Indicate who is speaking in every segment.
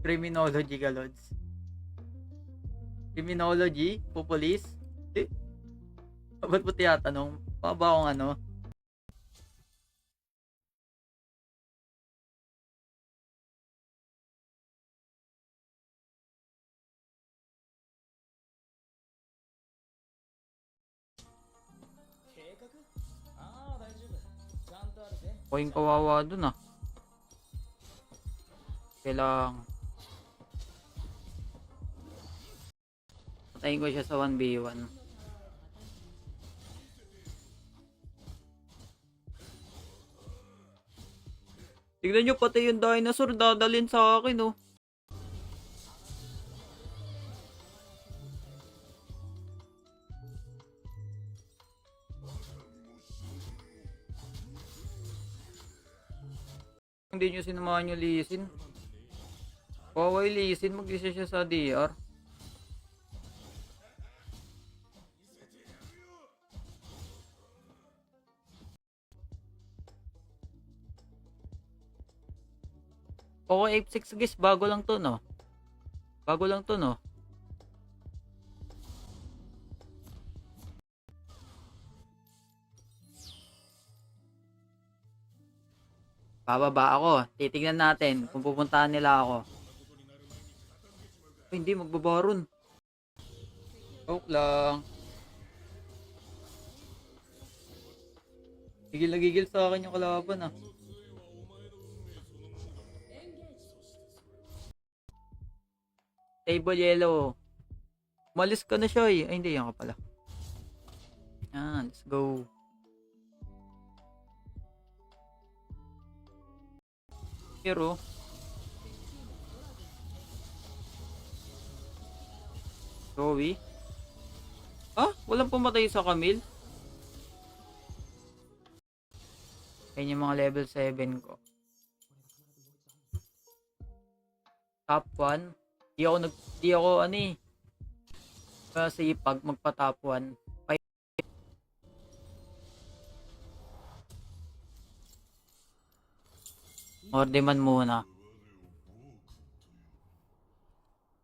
Speaker 1: Criminology ka, Lods. Criminology? Pupulis? Eh, ba't mo tinatanong? Baka ba akong ano? O yung kawawa dun ah. Kailangan patayin ko siya sa 1v1. Tignan nyo, pati yung dinosaur dadalhin sa akin oh. Hindi nyo sinamahan yung Lee Sin. Kawawa yung Lee Sin, mag-isa siya sa DR. Okay, F6 guys, bago lang to no. Bago lang to no. Bababa ako. Titignan natin kung pupuntahan nila ako. Ay, hindi, magbabaron. Joke lang. Gigil na gigil sa akin yung kalaban ah. Table yellow. Malis ka na siya eh. Ay, hindi, yan ka pala. Yan, let's go. Pero Joey? Ah, walang pumatay sa Camille? Ayun yung mga level 7 ko. Top 1. Di ako ano eh. Kasi pag magpa top 1. Ordeman muna.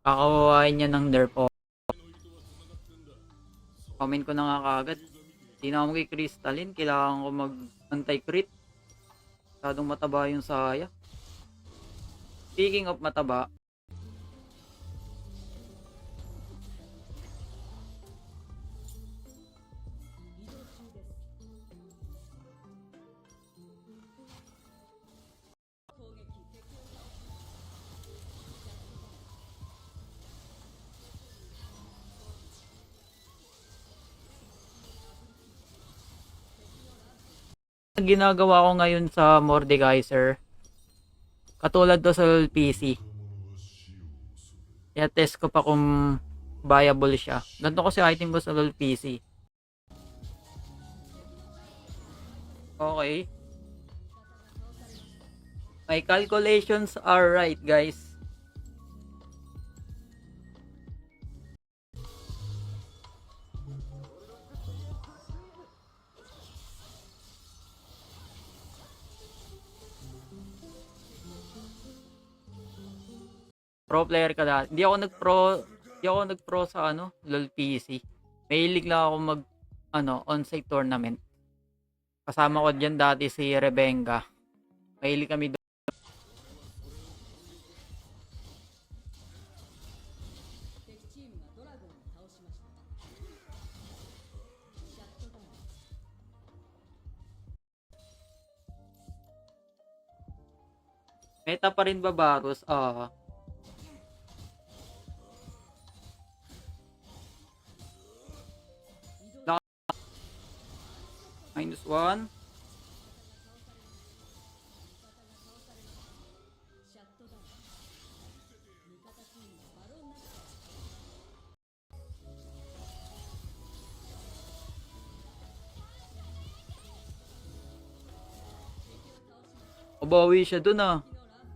Speaker 1: Kakawawain niya ng nerf o. Comment ko na nga kagad. Hindi na ako mag-crystalline. Kailangan ko mag anti-crit. Masyadong mataba yung saya. Speaking of mataba. Ang ginagawa ko ngayon sa Mordekaiser, katulad to sa PC. Kaya test ko pa kung viable siya. Ganito kasi item ko sa PC. Okay. My calculations are right, guys. Pro player ka dati. Hindi ako nag-pro sa ano, LoL PC. Mahilig lang ako mag on-site tournament. Kasama ko diyan dati si Rebenga. Mahilig kami doon. Meta pa rin ba Varus? -1. Mabawi siya dun ah.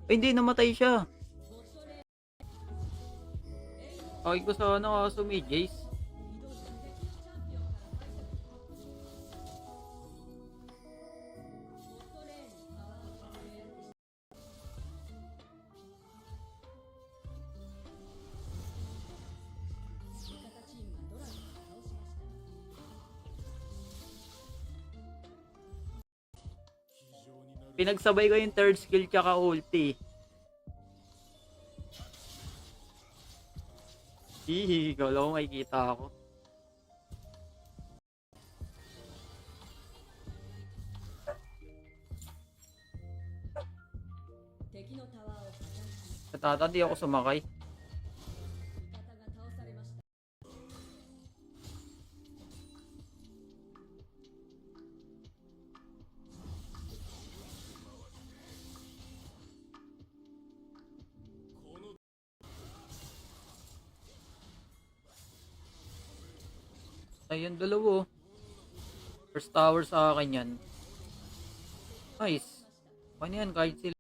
Speaker 1: Ay, hindi, namatay siya. Okay ko sana kaso may Jace. Pinagsabay ko yung third skill tsaka ulti. Hihi, ikaw lang makikita ako. Katata, di ako sumakay. Ayun, dalawa. First tower sa akin yan. Nice. Ano yan, kahit sila.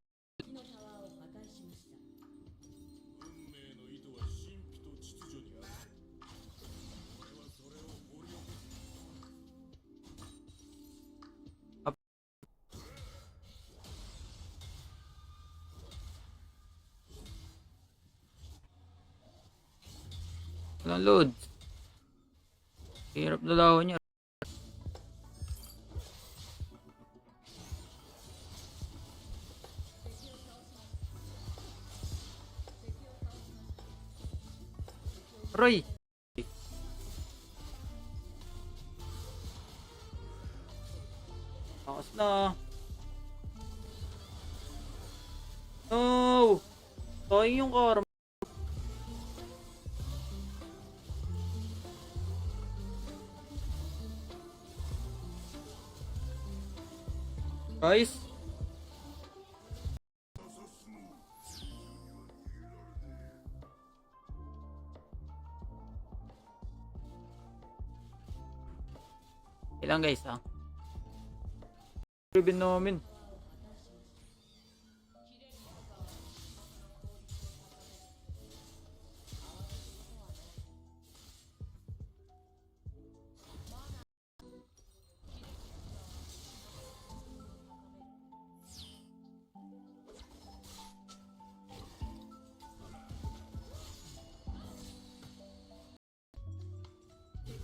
Speaker 1: Walang load. Hirap dalawan niya. Roy! Takas na. No! Sayang yung karma. Guys. Ilang guys ha? Ribbon namin.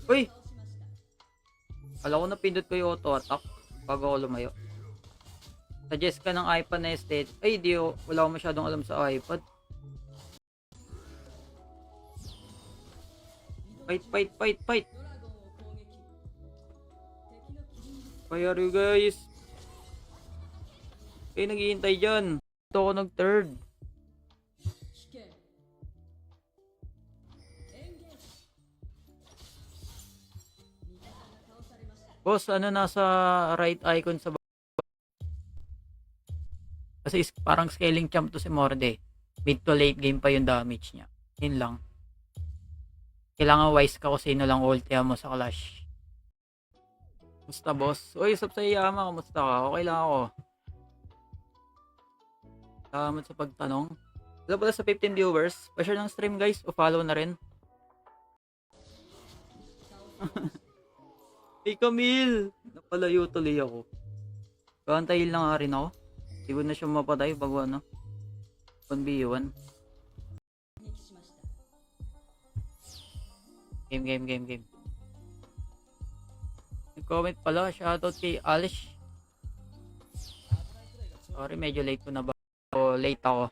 Speaker 1: Uy! Alam ko na pindot ko yung auto attack bago ako lumayo. Suggest ka ng iPad na estate. Ay, di ko. Wala ko masyadong alam sa iPad. Fight, fight, fight, fight. Why are you guys? Kayo naghihintay dyan. Ito ako nag-third. Boss, ano nasa right icon sa kasi parang scaling champ to si Morde. Mid to late game pa yung damage niya. Yun lang. Kailangan wise ka kung sino lang ultihan mo sa clash. Kumusta boss? Uy, sub sa Iyama, kumusta ka? Okay lang ako. Salamat sa pagtanong. Hello pala sa 15 viewers. Pa-share ng stream guys o follow na rin. Hey Camille! Napalayo tuloy ako. Kaantayin lang nga rin ako. Hindi ko na siya mapatay pag ano. 1v1. Game. Nag-comment pala. Shoutout kay Alish. Sorry, medyo late ko na ba? O late ako.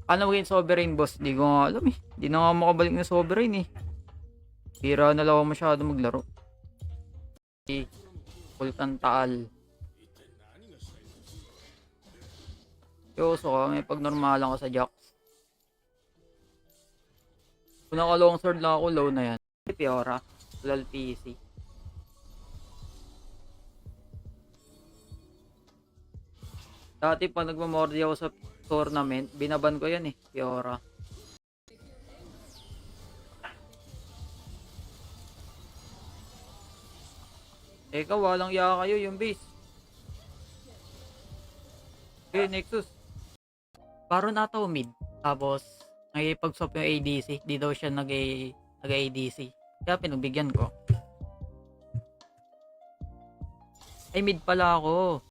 Speaker 1: Paano maging sovereign boss? Di ko nga alam eh. Di na nga makabalik na sovereign eh. Pira na lang ako masyado maglaro. Sultan Taal. Yoso ka, may pagnormalan ka sa Jax. Kung naka-long sword lang ako, low na yan. Fiora, lol PC. Dati pag nagmamordi ako sa tournament, binaban ko yan eh, Fiora. Teka, walang iya kayo yung base. Okay, Nexus. Paro na to mid. Tapos, nagipag-swap yung ADC. Di daw siya nag-ADC. Kaya pinagbigyan ko. Ay, mid pala ako.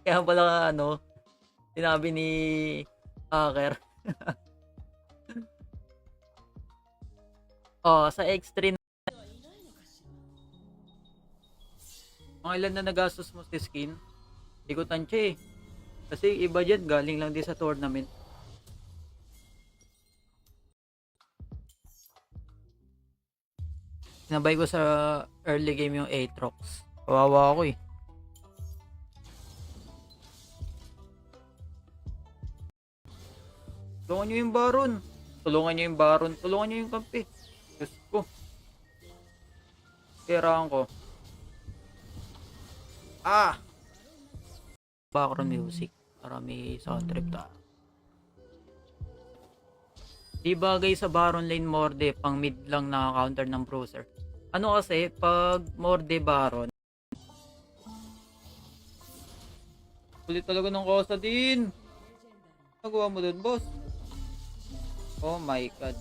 Speaker 1: Kaya pala ano, sinabi ni hacker. Oh, sa X3 mga ilan na nagastos mo sa skin? Hindi ko tansya eh. Kasi iba dyan, galing lang din sa tournament. Sinabay ko sa early game yung Aatrox. Kawawa ako eh. Tulungan nyo yung Baron. Tulungan nyo yung Baron. Tulungan nyo yung kampi. Diyos ko. Kailangan ko. Ah! Background music. Para may sound trip ta. Di bagay sa Baron lane Morde, pang mid lang naka-counter ng bruiser. Ano kasi, pag Morde Baron, kulit talaga ng Kosa din. Nagawa mo dun, boss. Oh my god.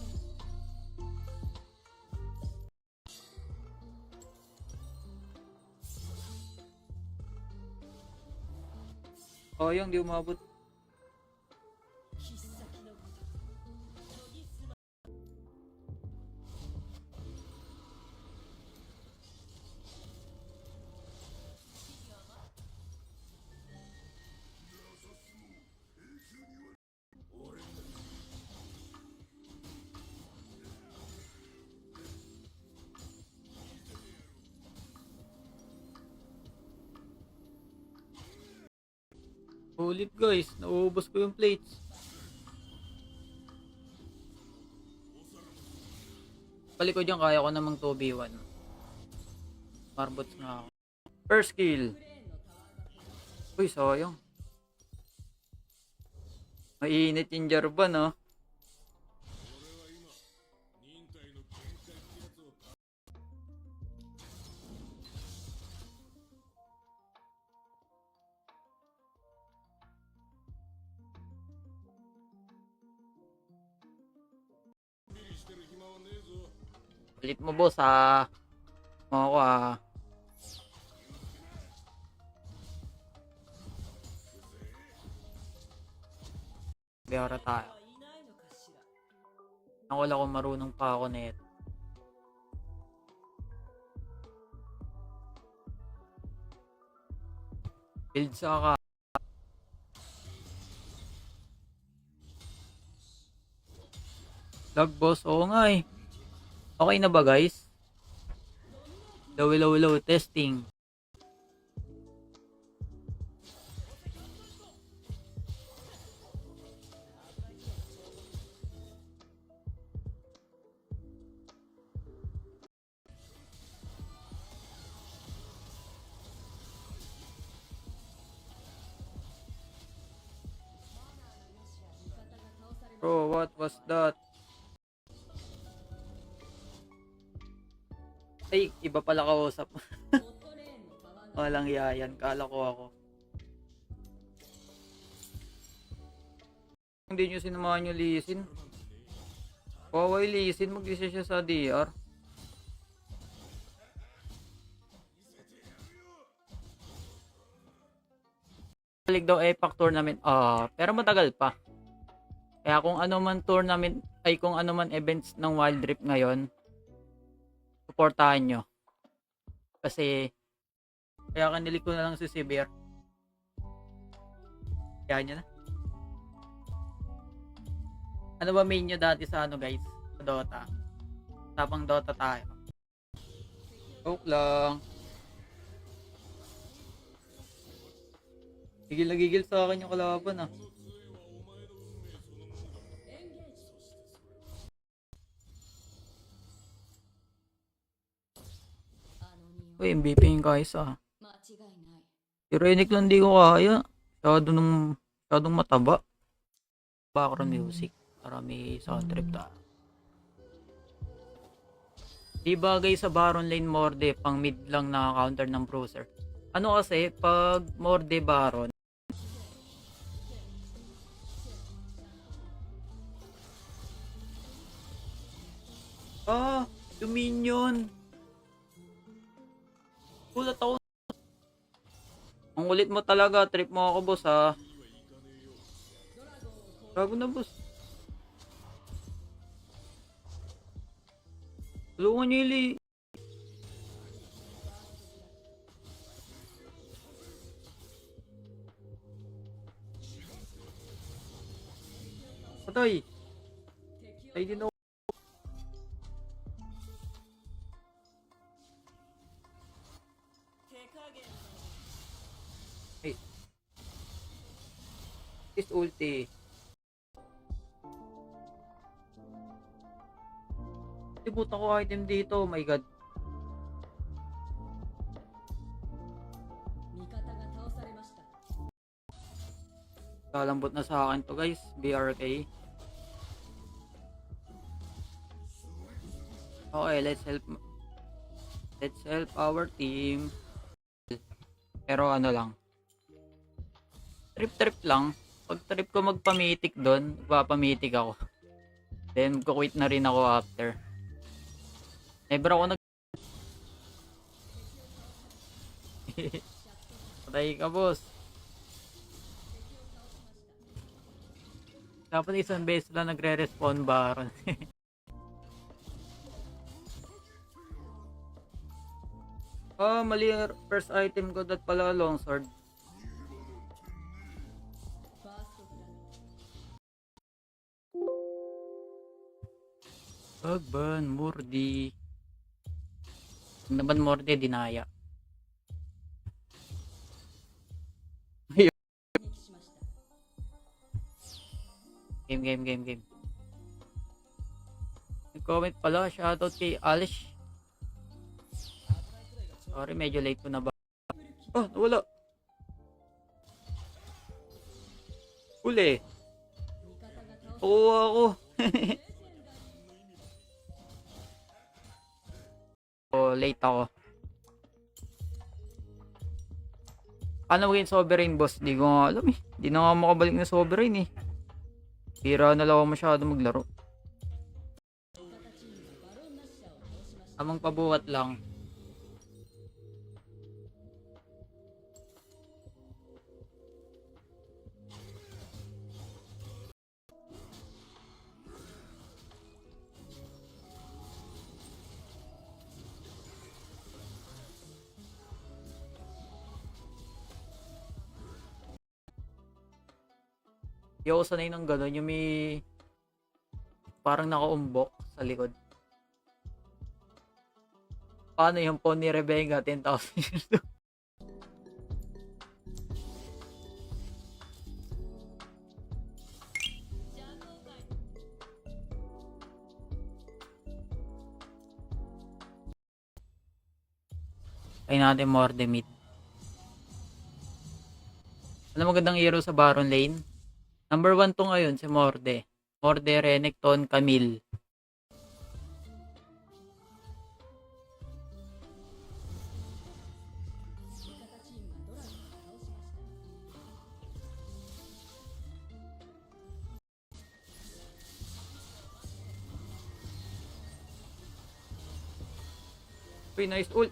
Speaker 1: Oh, yung di umabot. Ulit guys, nauubos ko yung plates. Palikod yung kaya ko namang 2v1. Marbots nga ako. First kill. Uy, sayang. Mainit yung Jarvan ah. Palit mo boss ah. Mga ko ah. Biyara tayo. Ako wala kung marunong pa ako na ito. Build sa ka. Lag boss, oo nga eh. Okay na ba guys? Low testing. Bro, what was that? Ay, iba pala kausap. Walang yayan, kala ko ako. Hindi nyo sinamahan nyo lisin. Huawei lisin, mag-isa siya sa DR. Balik daw Epic Tournament. Pero matagal pa. Kaya kung ano man tournament, ay kung ano man events ng Wild Rift ngayon, supportahan nyo. Kasi, kaya kanilig ko na lang si Sivir. Kaya nyo na. Ano ba main nyo dati sa ano guys? Sa Dota. Tapang Dota tayo. Joke lang. Gigil na gigil sa akin yung kalaban ah. Uy, MVP yung guys ah. Si Renick lang di ko kaya. Masyadong mataba. Background music. Para may sound trip ta. Di bagay sa Baron lane Morde, pang mid lang naka-counter ng bruiser. Ano kasi, pag Morde Baron, Dominion. Kulat ako. Ang ulit mo talaga. Trip mo ako, boss, ha. Gago na, boss. Tulungan niyo, Ili. Patay. Patay din ako. Hey. Is ulti. Tibutan ko item dito. Oh my god. Kalambot na sa akin to, guys. BRK. Okay, let's help our team. Pero ano lang. Trip lang. Pag trip ko magpamitik doon, magpapamitik ako. Then, quit na rin ako after. Never ako Patay ka, boss. Dapat isang beses lang nagre-respawn Baron. Oh, mali yung first item ko. Dat pala longsword. Agban, Mordi. Naman Mordi, dinaya. Game. Nag-comment pala, shoutout kay Alish. Sorry, medyo late ko na ba. Oh, nawala. Uli. Oo ako. Oh, late ako. Paano maging sovereign, boss? Di ko nga alam eh. Di na nga makabalik na sovereign eh. Pira na lang ako masyado maglaro. Amang pabuhat lang. Di ako sanay ng gano'n. Yung may parang nakaumbok sa likod. Paano yung phone ni Rebecca? 10,000 years old. Kaya natin more the meat. Ano magandang hero sa Baron Lane? Number 1 to ngayon si Morde. Morde, Renekton, Camille. Uy, nice ult.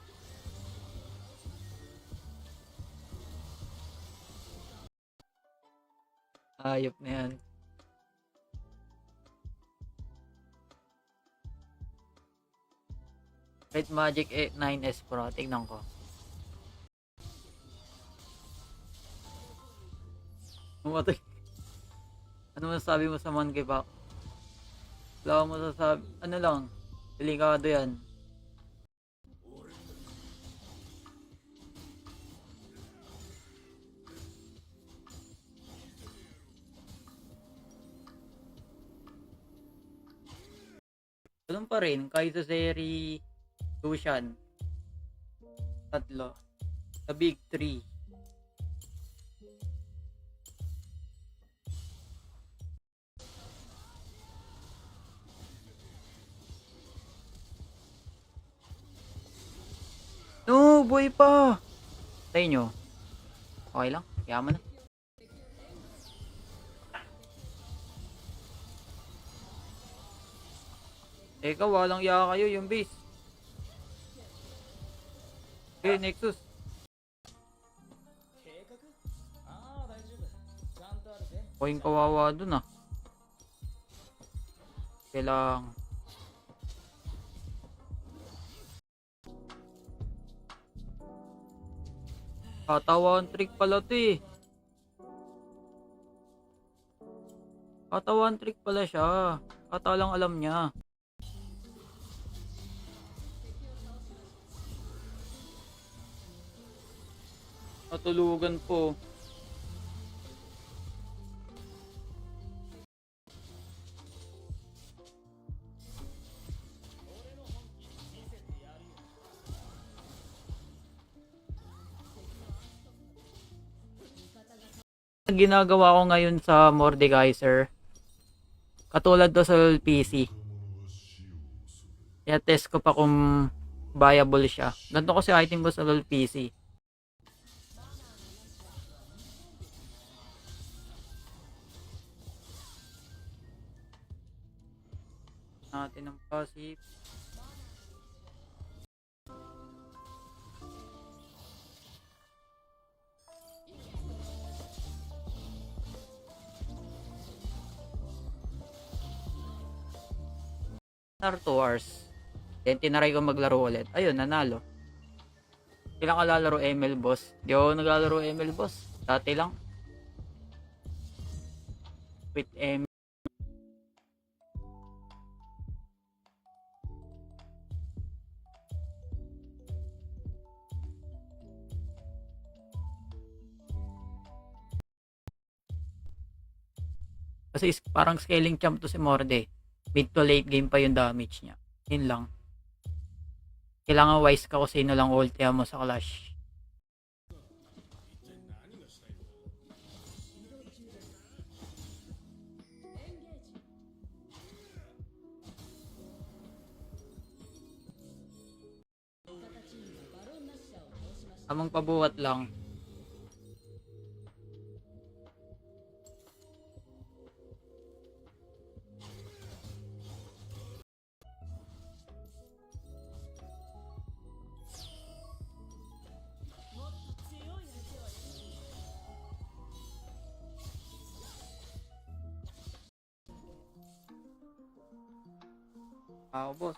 Speaker 1: Ayop na yan. Red Magic 9S Pro. Tignan ko. Umatay. Ano masasabi mo sa Monkey Pack? Wala mo masasabi. Ano lang. Delikado yan. Ganun pa rin. Kaizo Seri, Lucian. Tatlo. The Big 3. No, boy pa. Tayo nyo. Okay lang. Yaman na. Teka, walang iya kayo yung base. Okay, Nexus. Ako yung kawawa dun ah. Kailangan. Katawan trick pala to eh. Katawan trick pala siya. Kata lang alam niya. Natulugan po. Ang ginagawa ko ngayon sa Mordekaiser, katulad to sa PC. Kaya test ko pa kung viable siya. Ganito kasi item ko sa PC. Natin ang passive. After 2 hours. Then tinaray ko maglaro ulit. Ayun, nanalo. Kailan ka lalaro ML boss? Di ako naglalaro ML boss. Dati lang. With ML. Kasi parang scaling champ to si Morde. Mid to late game pa yung damage niya. Yun lang. Kailangan wise ka kung sino lang ultihan mo sa clash. Tamang pabuhat lang. Boss.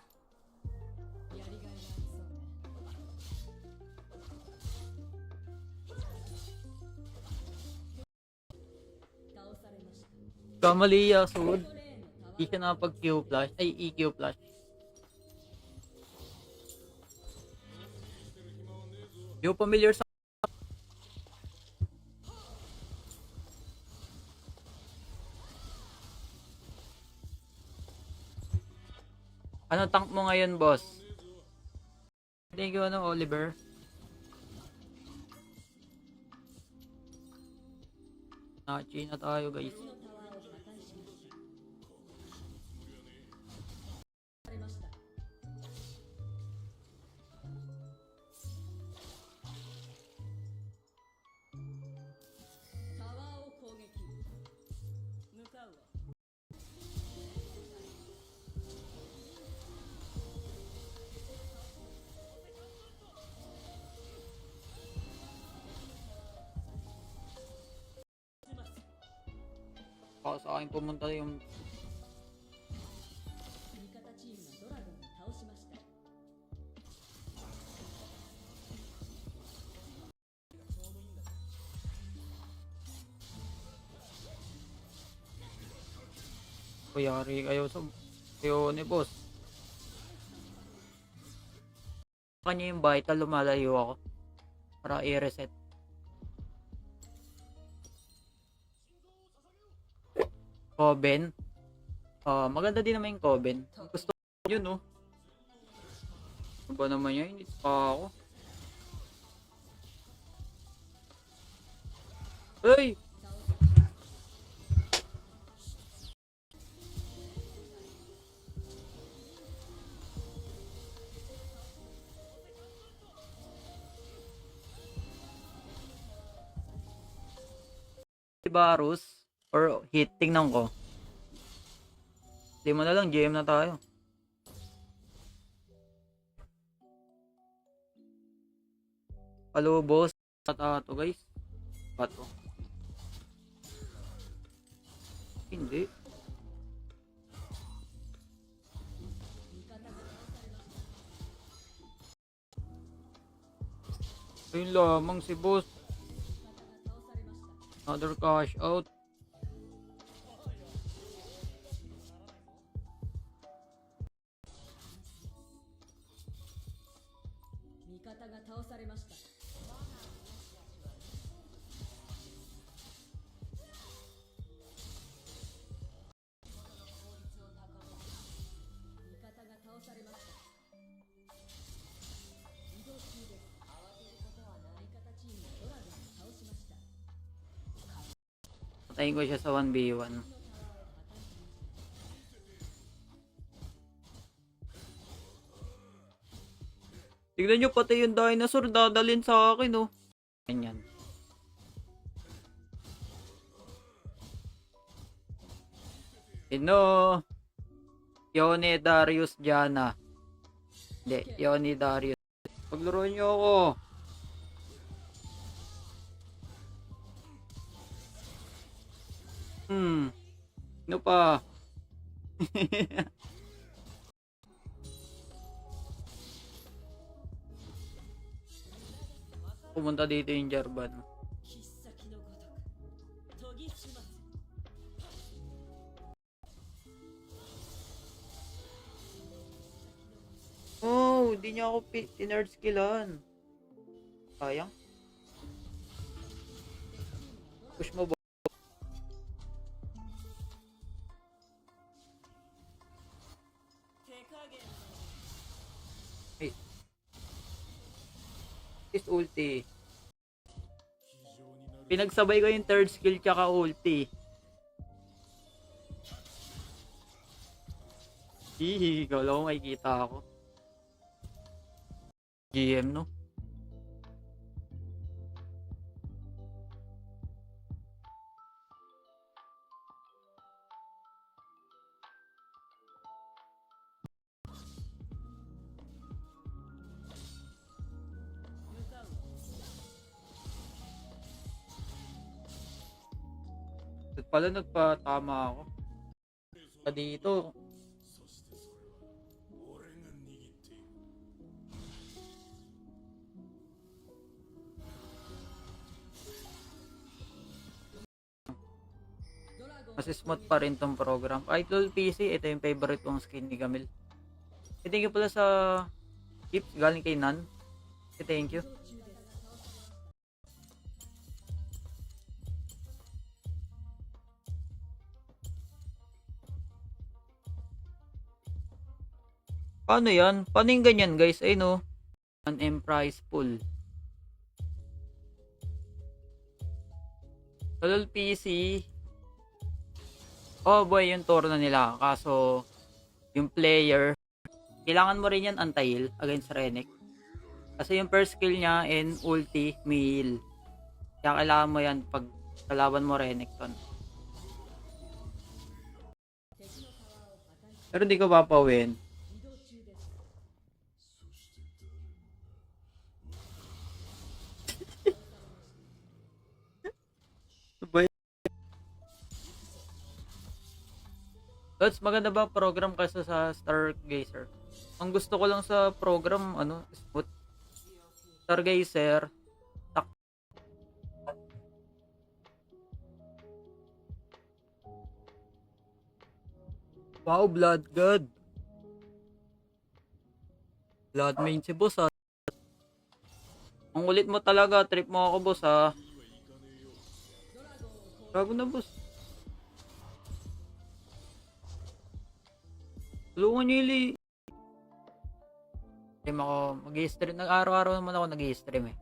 Speaker 1: Kamali Yasud. Hindi siya nakapag Q flash. Ay, EQ flash. Yung familiar sa ano tank mo ngayon, boss? Thank you, ano, Oliver. Nachi na tayo, guys. Baka sa akin pumunta yung kuyari kayo sa kayo ni boss. Kanya yung vital, lumalayo ako para i-reset. Coven. Maganda din naman yung Coven. Gusto ko yun, no? Ano ba naman yan? Hindi pa ako. Hey! Barus or hit, tingnan ko. Di mo na lang, GM na tayo. Palubos at ato guys. Bato. Hindi. Ayun lamang si boss. Another cash out. Patayin ko siya sa 1v1. Tignan nyo, pati yung dinosaur dadalhin sa akin, oh. Ganyan. Sino? Yone Darius Jana. Hindi, Yone Darius. Paglaruan nyo ako. Ano pa? Pumunta dito yung Jarvan. Oh, di niya ako tinerd skillan. Sayang. Push mo ba? Hey. Is ulti. Pinagsabay ko yung third skill tsaka ulti. Hihi, ikaw lang makikita ako. GM, no? At pala nagpatama ako. Pa dito. Mas smooth pa rin tong program. Idol PC, ito yung favorite kong skin ni Camille. Thank you pala sa tips galing kay Nan. Thank you. Paano yan? Paano yung ganyan guys? Ay no. An M price pool. Idol PC. Oh boy, yung turno nila. Kaso, yung player, kailangan mo rin yan anti-heal against Renekton. Kasi yung first skill niya in ulti, may heal. Kaya kailangan mo yan pag kalaban mo Renekton. Pero di ko papawin. Lods, maganda ba program kasi sa Stargazer? Ang gusto ko lang sa program, smooth. Stargazer. Wow, Blood God. Blood main si boss, ha. Ang ulit mo talaga, trip mo ako, boss, ha. Gago na, boss. Tulungan nyo ili. Stream ako, mag-i-stream. Araw-araw naman ako nag-i-stream eh.